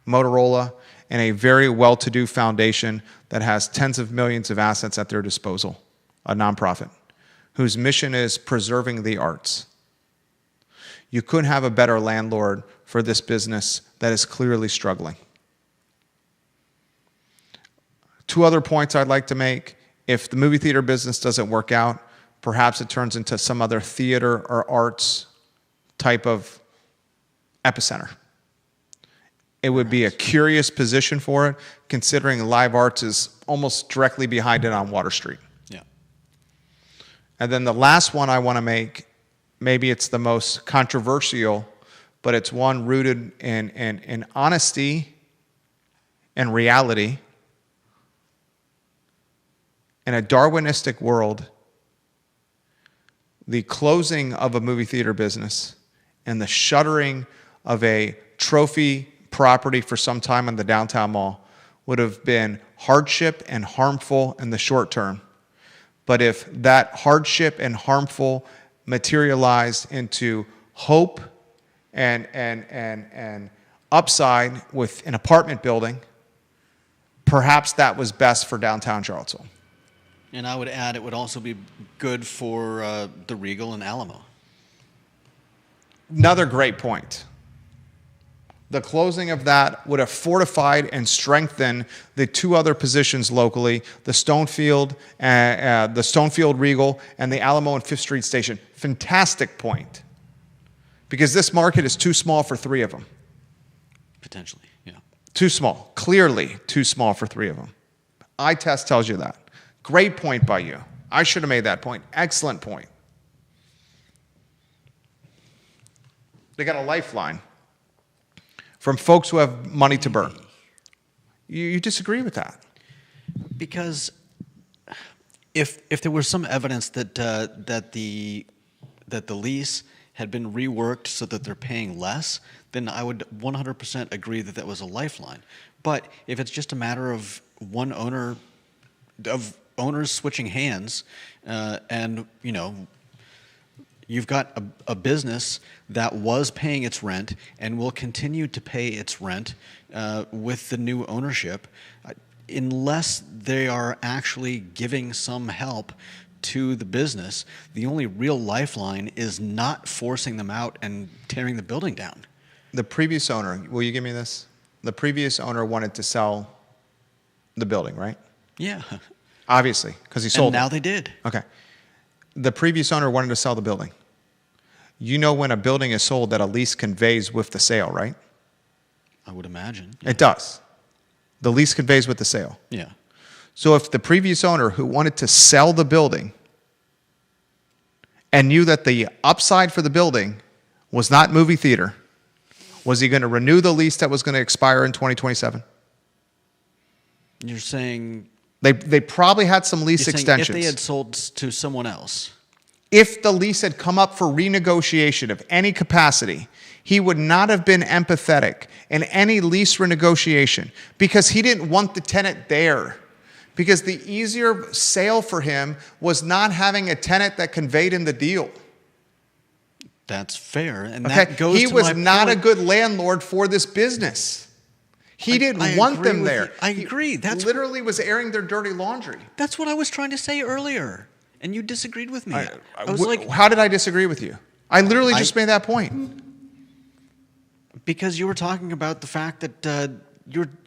Motorola, and a very well-to-do foundation that has tens of millions of assets at their disposal, a nonprofit, whose mission is preserving the arts. You couldn't have a better landlord for this business that is clearly struggling. 2 other points I'd like to make. If the movie theater business doesn't work out, perhaps it turns into some other theater or arts type of epicenter. It would be a curious position for it, considering Live Arts is almost directly behind it on Water Street. Yeah. And then the last one I want to make, maybe it's the most controversial, but it's one rooted in honesty and reality. In a Darwinistic world, the closing of a movie theater business and the shuttering of a trophy property for some time in the downtown mall would have been hardship and harmful in the short term. But if that hardship and harmful materialized into hope and upside with an apartment building, perhaps that was best for downtown Charlottesville. And I would add it would also be good for the Regal and Alamo. Another great point. The closing of that would have fortified and strengthened the 2 other positions locally, the Stonefield Regal and the Alamo and 5th Street Station. Fantastic point. Because this market is too small for 3 of them. Potentially, yeah. Too small. Clearly too small for 3 of them. Eye test tells you that. Great point by you. I should have made that point. Excellent point. They got a lifeline from folks who have money to burn. You disagree with that? Because if there was some evidence that the lease had been reworked so that they're paying less, then I would 100% agree that that was a lifeline. But if it's just a matter of one owner, of owners switching hands, and you've got a business that was paying its rent and will continue to pay its rent with the new ownership, unless they are actually giving some help to the business, the only real lifeline is not forcing them out and tearing the building down. The previous owner, will you give me this? The previous owner wanted to sell the building, right? Yeah. Obviously, because he sold And now it. they did. Okay. The previous owner wanted to sell the building. You know when a building is sold that a lease conveys with the sale, right? I would imagine. It does. The lease conveys with the sale. Yeah. So if the previous owner who wanted to sell the building and knew that the upside for the building was not movie theater, was he going to renew the lease that was going to expire in 2027? You're saying They probably had some lease extensions. if they had sold to someone else. If the lease had come up for renegotiation of any capacity, he would not have been empathetic in any lease renegotiation because he didn't want the tenant there. Because the easier sale for him was not having a tenant that conveyed in the deal. That's fair, and Okay? that goes He to was my not a point. good landlord for this business. He didn't I want agree them with there. you. I agree. He That's literally was airing their dirty laundry. That's what I was trying to say earlier, and you disagreed with me. I was like, How did I disagree with you? I literally just made that point. because you were talking about the fact that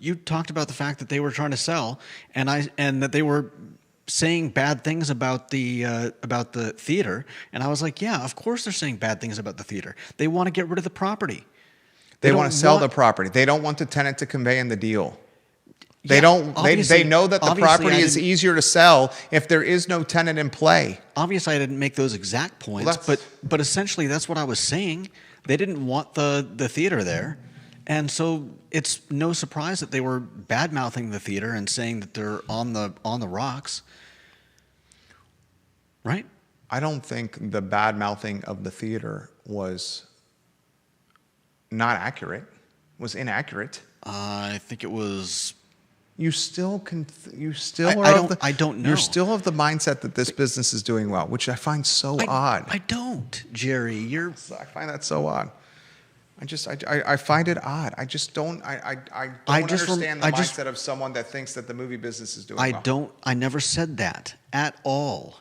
you talked about the fact that they were trying to sell, and that they were saying bad things about the theater, and I was like, yeah, of course they're saying bad things about the theater. They want to get rid of the property. They don't want to sell the property. They don't want the tenant to convey in the deal. They Yeah, don't. They obviously- know that the obviously property I is didn't- easier to sell if there is no tenant in play. Obviously, I didn't make those exact points, Well, but essentially that's what I was saying. They didn't want the theater there, and so it's no surprise that they were bad mouthing the theater and saying that they're on the rocks, right? I don't think the bad mouthing of the theater was not accurate. Was inaccurate. I think it was. You still can. You still I are. don't- of the, I don't know. You're still of the mindset that this business is doing well, which I find so odd. I don't, Jerry. I find that so odd. I find it odd. I just don't. I don't understand the mindset of someone that thinks that the movie business is doing well. I never said that at all.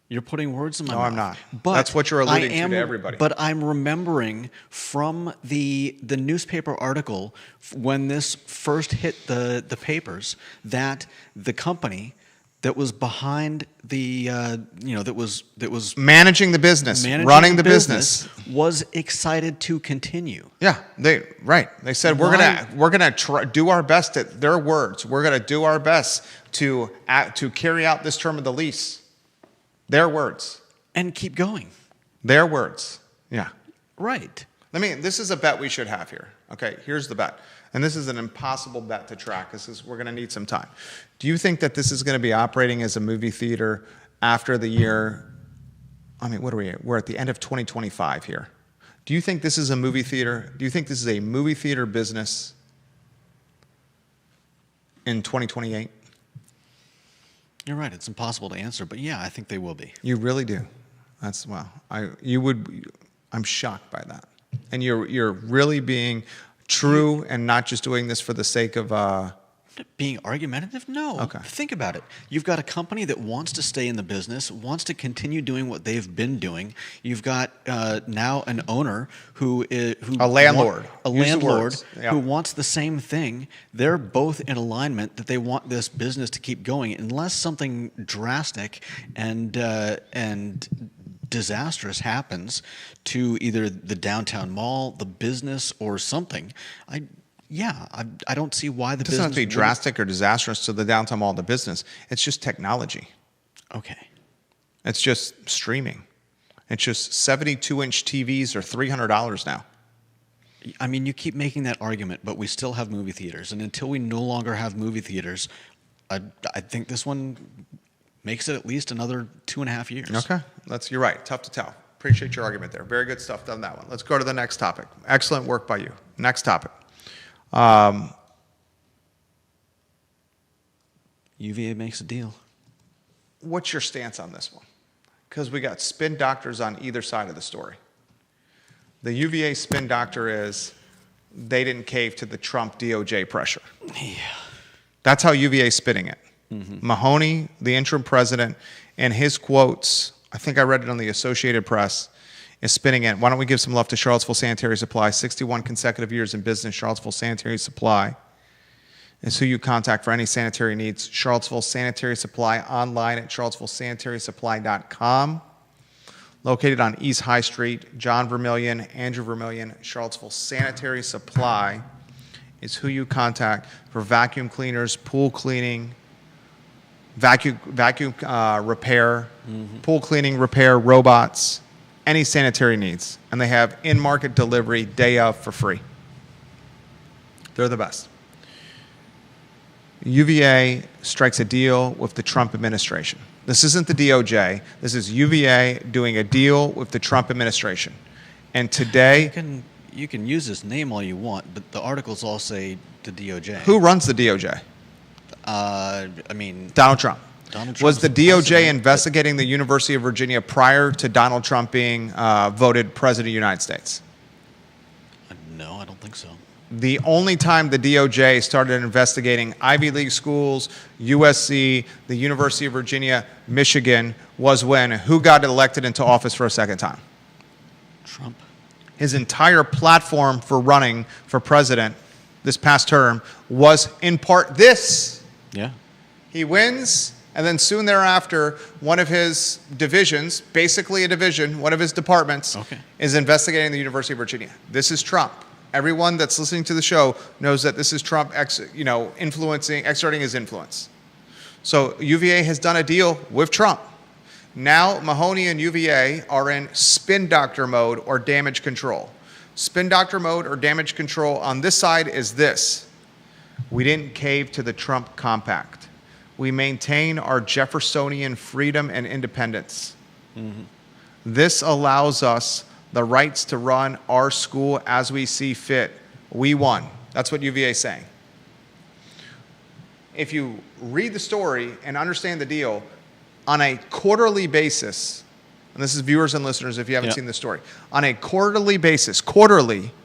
You're putting words in my mouth. No, I'm not. But That's what you're alluding to everybody. But I'm remembering from the newspaper article when this first hit the papers that the company that was behind the that was Managing the business, managing running the business. was excited to continue. Yeah, they said we're gonna do our best. At their words, we're gonna do our best to carry out this term of the lease. Their words. And keep going. Their words. Yeah. Right. This is a bet we should have here. Okay, here's the bet. And this is an impossible bet to track. We're going to need some time. Do you think that this is going to be operating as a movie theater after the year? What are we at? We're at the end of 2025 here. Do you think this is a movie theater? Do you think this is a movie theater business in 2028? You're right. It's impossible to answer, but yeah, I think they will be. You really do. That's wow. I'm shocked by that. And you're really being true and not just doing this for the sake of Being argumentative? No. Okay. Think about it. You've got a company that wants to stay in the business, wants to continue doing what they've been doing. You've got now an owner who a landlord. Who wants the same thing. They're both in alignment that they want this business to keep going, unless something drastic and disastrous happens to either the downtown mall, the business, or something. I don't see why the business. It doesn't have to be drastic or disastrous to the downtown mall of the business. It's just technology. Okay. It's just streaming. It's just 72-inch TVs are $300 now. I mean, you keep making that argument, but we still have movie theaters. And until we no longer have movie theaters, I think this one makes it at least another 2.5 years. Okay. You're right. Tough to tell. Appreciate your argument there. Very good stuff on that one. Let's go to the next topic. Excellent work by you. Next topic. UVA makes a deal. What's your stance on this one? Because we got spin doctors on either side of the story. The UVA spin doctor is they didn't cave to the Trump DOJ pressure. Yeah. That's how UVA is spinning it. Mahoney, the interim president, and his quotes, I think I read it on the Associated Press, is spinning it. Why don't we give some love to Charlottesville Sanitary Supply? 61 consecutive years in business, Charlottesville Sanitary Supply is who you contact for any sanitary needs. Charlottesville Sanitary Supply online at charlottesvillesanitarysupply.com. Located on East High Street, John Vermillion, Andrew Vermillion, Charlottesville Sanitary Supply is who you contact for vacuum cleaners, pool cleaning, vacuum repair, pool cleaning, repair, robots, any sanitary needs. And they have in-market delivery day of for free. They're the best. UVA strikes a deal with the Trump administration. This isn't the DOJ. This is UVA doing a deal with the Trump administration. And today... You can use this name all you want, but the articles all say the DOJ. Who runs the DOJ? Donald Trump. Was the DOJ investigating the University of Virginia prior to Donald Trump being voted president of the United States? No, I don't think so. The only time the DOJ started investigating Ivy League schools, USC, the University of Virginia, Michigan, was when who got elected into office for a second time? Trump. His entire platform for running for president this past term was in part this. Yeah. He wins, and then soon thereafter, one of his divisions, basically a division, one of his departments, is investigating the University of Virginia. This is Trump. Everyone that's listening to the show knows that this is Trump, exerting his influence. So UVA has done a deal with Trump. Now Mahoney and UVA are in spin doctor mode or damage control. Spin doctor mode or damage control on this side is this. We didn't cave to the Trump compact. We maintain our Jeffersonian freedom and independence. This allows us the rights to run our school as we see fit. We won. That's what UVA is saying. If you read the story and understand the deal, on a quarterly basis, and this is viewers and listeners if you haven't seen the story, on a quarterly basis,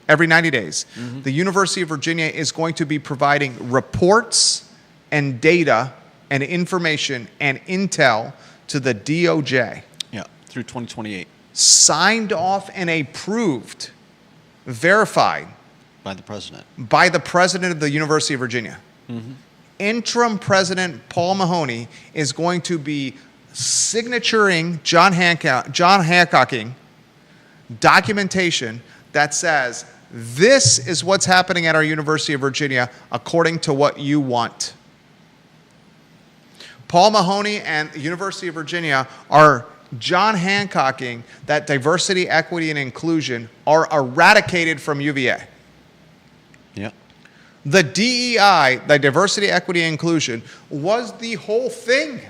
every 90 days, the University of Virginia is going to be providing reports and data and information and intel to the DOJ. Yeah, through 2028. Signed off and approved, verified. By the president. By the president of the University of Virginia. Interim President Paul Mahoney is going to be signaturing John Hancocking documentation that says this is what's happening at our University of Virginia according to what you want. Paul Mahoney and the University of Virginia are John Hancocking that diversity, equity, and inclusion are eradicated from UVA. Yeah. The DEI, the diversity, equity, and inclusion, was the whole thing.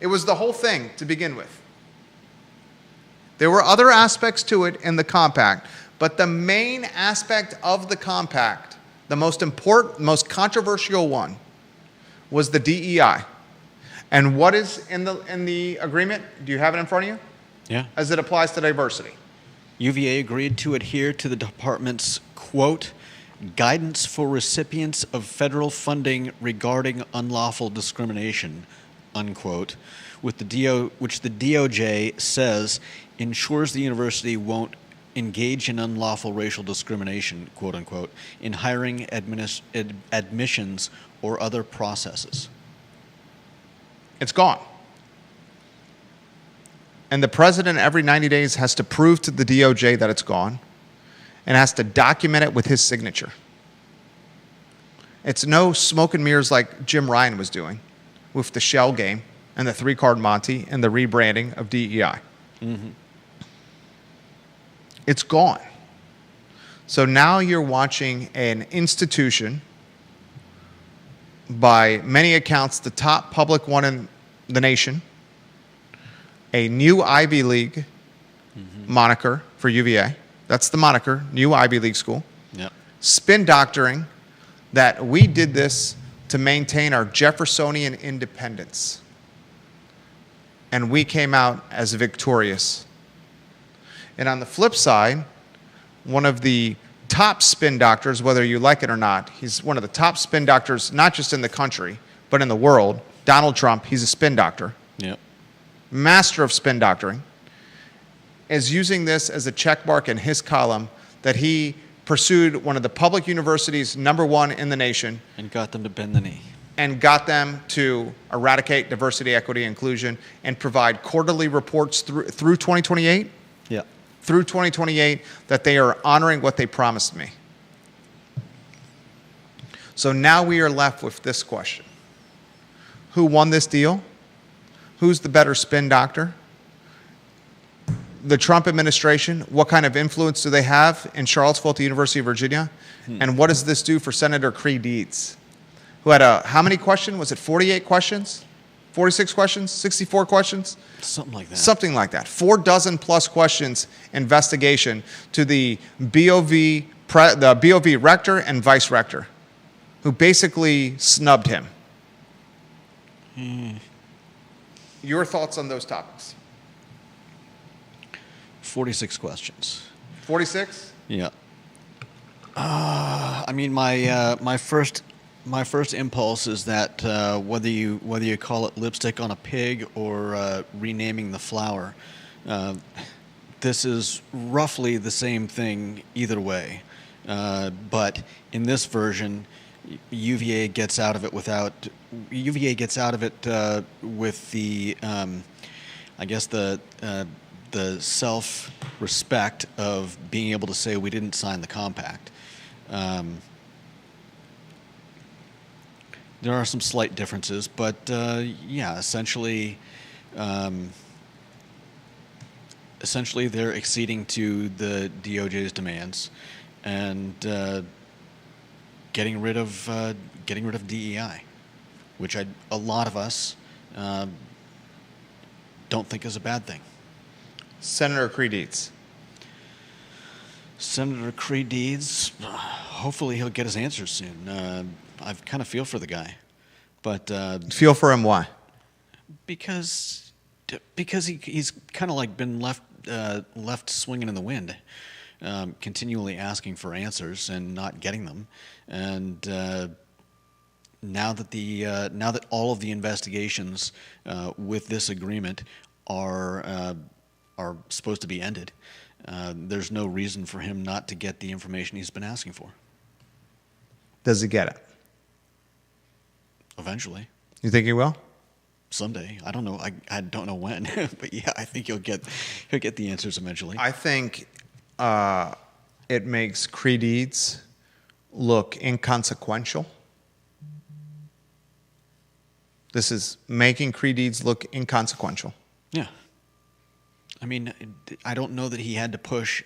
It was the whole thing to begin with. There were other aspects to it in the compact, but the main aspect of the compact, the most important, most controversial one, was the DEI. And what is in the agreement? Do you have it in front of you? Yeah. As it applies to diversity. UVA agreed to adhere to the department's, quote, guidance for recipients of federal funding regarding unlawful discrimination, unquote, which the DOJ says ensures the university won't engage in unlawful racial discrimination, quote unquote, in hiring, admissions, or other processes. It's gone. And the president every 90 days has to prove to the DOJ that it's gone and has to document it with his signature. It's no smoke and mirrors like Jim Ryan was doing with the shell game and the 3-card Monty and the rebranding of DEI. It's gone. So now you're watching an institution, by many accounts, the top public one in the nation, a new Ivy League moniker for UVA. That's the moniker, new Ivy League school. Yep. Spin doctoring that we did this to maintain our Jeffersonian independence. And we came out as victorious. And on the flip side, one of the top spin doctors, whether you like it or not, he's one of the top spin doctors, not just in the country, but in the world. Donald Trump, he's a spin doctor. Yep. Master of spin doctoring, is using this as a check mark in his column that he pursued one of the public universities, #1 in the nation. And got them to bend the knee. And got them to eradicate diversity, equity, inclusion, and provide quarterly reports through 2028? Yeah. Through 2028, that they are honoring what they promised me. So now we are left with this question. Who won this deal? Who's the better spin doctor? The Trump administration, what kind of influence do they have in Charlottesville at the University of Virginia? And what does this do for Senator Creed Deeds, who had how many questions? Was it 48 questions? 46 questions? 64 questions? Something like that. Something like that. 4 dozen plus questions investigation to the BOV rector and vice rector, who basically snubbed him. Your thoughts on those topics? 46 questions. 46? Yeah. I mean, my first impulse is that whether you call it lipstick on a pig or renaming the flower, this is roughly the same thing either way. But in this version, UVA gets out of it with the I guess the self-respect of being able to say we didn't sign the compact. There are some slight differences, but yeah, essentially they're acceding to the DOJ's demands and getting rid of DEI, which a lot of us don't think is a bad thing. Senator Creed Deeds. Senator Creed Deeds, hopefully he'll get his answers soon. I kind of feel for the guy, but Feel for him, why? because he's kind of like been left swinging in the wind, continually asking for answers and not getting them, and now that all of the investigations with this agreement are supposed to be ended, there's no reason for him not to get the information he's been asking for. Does he get it? Eventually, You think he will? someday. I don't know. I don't know when, but yeah, I think he'll get the answers eventually. I think it makes Creed Deeds look inconsequential. This is making Creed Deeds look inconsequential. Yeah. I mean, I don't know that he had to push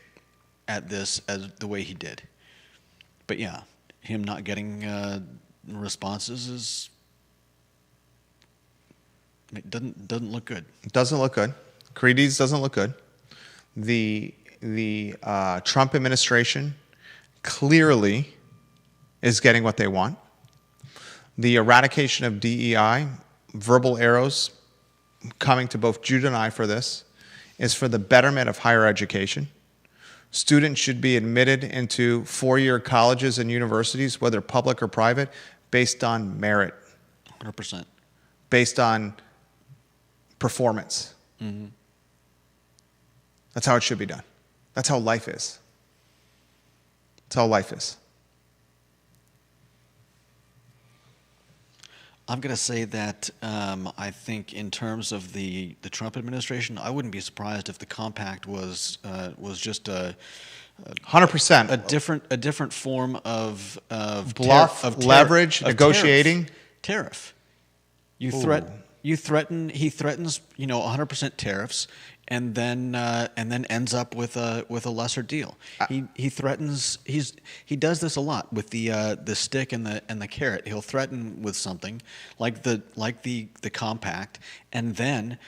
at this as the way he did. But yeah, him not getting responses is it doesn't look good. It doesn't look good. Creed Deeds doesn't look good. The Trump administration clearly is getting what they want. The eradication of DEI, verbal arrows coming to both Jude and I for this, is for the betterment of higher education. Students should be admitted into 4-year colleges and universities, whether public or private, based on merit, 100%. based on performance. Mm-hmm. That's how it should be done. That's how life is. That's how life is. I'm going to say that I think in terms of the Trump administration, I wouldn't be surprised if the compact was just a 100%. a different form of Bluff, leverage, negotiating. Tariff. He threatens 100% tariffs and then ends up with a lesser deal. He threatens. He does this a lot with the stick and the carrot. He'll threaten with something like the compact, and then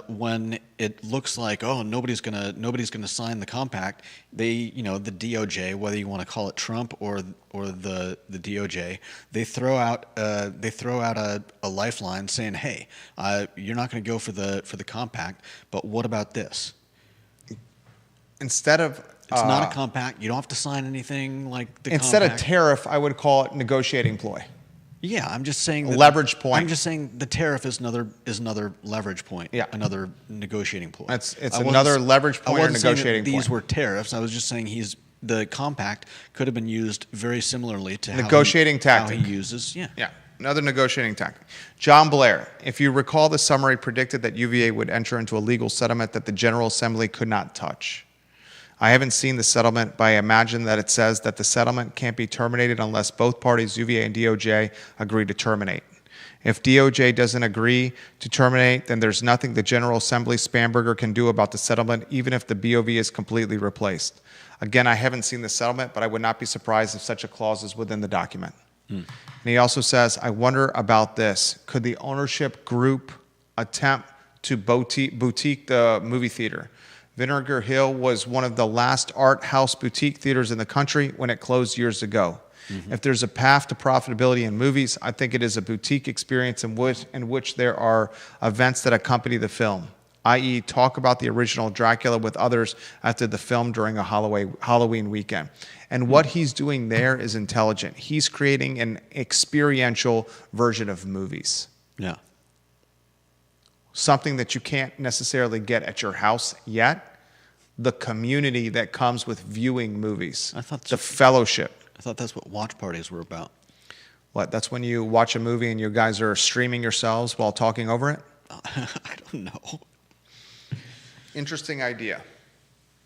when it looks like, oh, nobody's gonna sign the compact, the DOJ, whether you want to call it Trump or the DOJ, they throw out a lifeline saying, hey, you're not going to go for the compact, but what about this? Instead of It's not a compact. You don't have to sign anything like the instead compact. of tariff, I would call it negotiating ploy. Yeah, I'm just saying that Leverage point. I'm just saying the tariff is another leverage point. Yeah. Another negotiating point. It's another leverage point or I wasn't saying negotiating that these point. were tariffs. I was just saying the compact could have been used very similarly to Negotiating tactic. How he uses. Yeah. Yeah, another negotiating tactic. John Blair, if you recall, the summary predicted that UVA would enter into a legal settlement that the General Assembly could not touch. I haven't seen the settlement, but I imagine that it says that the settlement can't be terminated unless both parties, UVA and DOJ, agree to terminate. If DOJ doesn't agree to terminate, then there's nothing the General Assembly Spanberger can do about the settlement, even if the BOV is completely replaced. Again, I haven't seen the settlement, but I would not be surprised if such a clause is within the document. And he also says, I wonder about this. Could the ownership group attempt to boutique the movie theater? Vinegar Hill was one of the last art house boutique theaters in the country when it closed years ago. If there's a path to profitability in movies, I think it is a boutique experience in which there are events that accompany the film, i.e. talk about the original Dracula with others after the film during a Halloween weekend. And what he's doing there is intelligent. He's creating an experiential version of movies. Yeah. Something that you can't necessarily get at your house yet. The community that comes with viewing movies. The fellowship. I thought that's what watch parties were about. What, that's when you watch a movie and you guys are streaming yourselves while talking over it? I don't know. Interesting idea.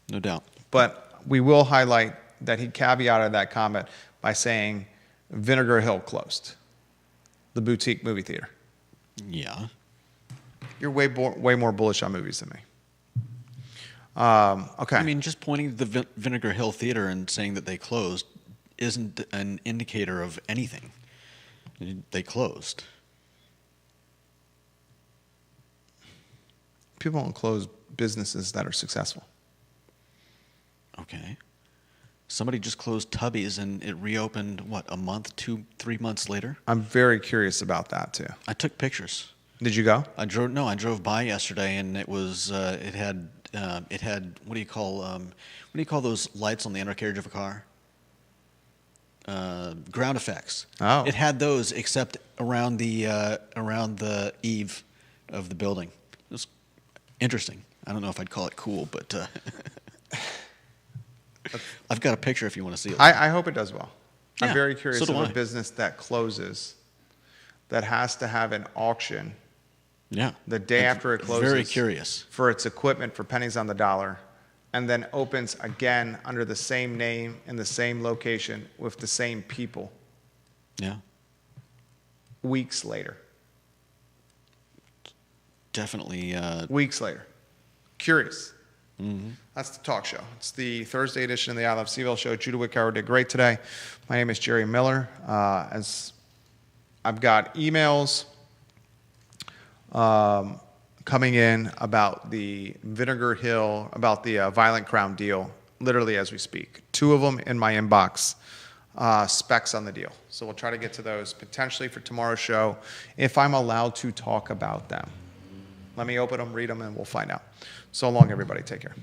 No doubt. But we will highlight that he caveated that comment by saying Vinegar Hill closed, the boutique movie theater. Yeah. You're way more bullish on movies than me. Okay. I mean, just pointing to the Vinegar Hill Theater and saying that they closed isn't an indicator of anything. They closed. People don't close businesses that are successful. Okay. Somebody just closed Tubby's and it reopened, what, a month, 3 months later? I'm very curious about that, too. I took pictures. Did you go? I drove by yesterday and it was it had what do you call those lights on the undercarriage of a car? Ground effects. Oh. It had those except around the eave of the building. It was interesting. I don't know if I'd call it cool, but I've got a picture if you want to see it. I hope it does well. Yeah, I'm very curious so do of a I. business that closes, that has to have an auction Yeah. the day after it closes. Very curious. For its equipment for pennies on the dollar, and then opens again under the same name in the same location with the same people Yeah. weeks later. Definitely. Weeks later. Curious. That's the talk show. It's the Thursday edition of the I Love CVille show. Judah Wickower did great today. My name is Jerry Miller. As I've got emails coming in about the Vinegar Hill, about the Violent Crown deal, literally as we speak. 2 of them in my inbox, specs on the deal. So we'll try to get to those potentially for tomorrow's show, if I'm allowed to talk about them. Let me open them, read them, and we'll find out. So long, everybody. Take care.